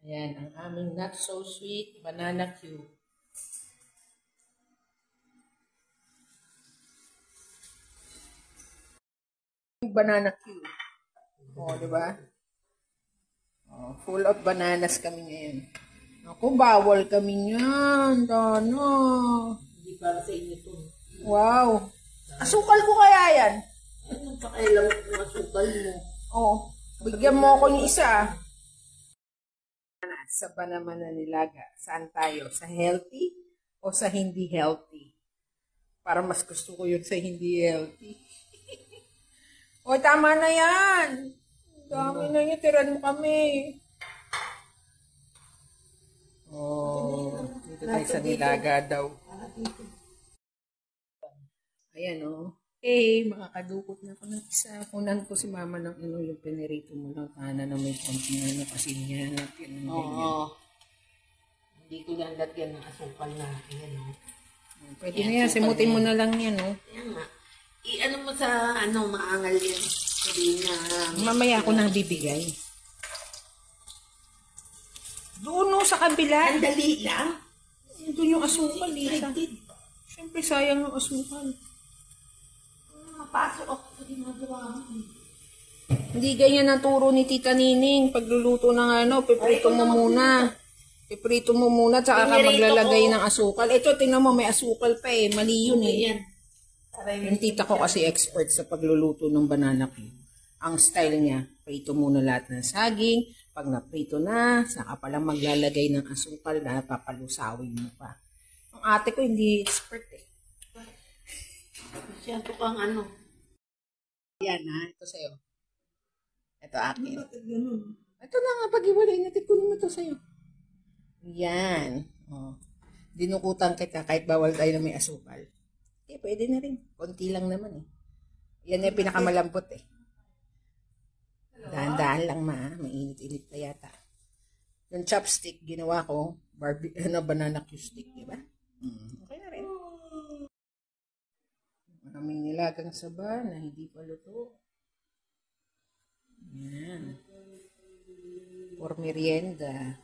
Ayan, ang aming not so sweet banana cue. Banana cue. O, diba? Oh, full of bananas kami ngayon. Ako, bawal kami niyan. Dano. Hindi para sa inyo to. Wow. Asukal ko kaya yan? Anong pakailang ng asukal mo? Oh, bigyan mo ako ng isa. Sa Banaman na Nilaga, saan tayo? Sa healthy o sa hindi healthy? Para mas gusto ko yun sa hindi healthy. O, tama na yan. Dami na yun. Tiran mo kami. Oh, dito tayo sa Nilaga daw. Ayan, oh. Hey, makakadukot na ako ng isa. Kunan ko si mama ng yung pinirito mo lang. Kana na may konting kasi niya. Oo. Hindi ko lang lagyan ng asukal na. Ayan, o. Pwede na yan. Simutin mo na lang yan, oh. Ayan nga. I-ano mo sa, maangal yan. Sabihin na. Mamaya ako nang bibigay. Doon, no, sa kabila. Ang dali lang. Doon yung asukal, Lisa. Siyempre, sayang yung asukal. Mapasok ako sa ginagawa mo. Hindi ganyan ang turo ni Tita Nining. Pagluluto ng piprito mo muna. Piprito mo muna, tsaka ka maglalagay ng asukal. Ito, tingnan mo, may asukal pa eh. Mali yun eh. Yan. Yung tita ko kasi expert sa pagluluto ng banana cue. Ang style niya, prito muna lahat ng saging. Pag naprito na, saka palang maglalagay ng asukal na papalusawin mo pa. Ang ate ko hindi expert eh. Masyado kang Yan ha, ito sa'yo. Ito akin. Ito na nga, pag-iwalay natin, kunin mo ito sa'yo. Yan. Oh. Dinukutan kita kahit bawal tayo na may asukal. Eh, pwede na rin. Konti lang naman eh. Yan yung pinakamalambot eh. Dahan-dahan lang mainit-init pa yata. Yung chopstick, ginawa ko, banana cue stick, di ba? Okay na rin. Maraming nilagang saba na hindi pa luto. Yan. For merienda.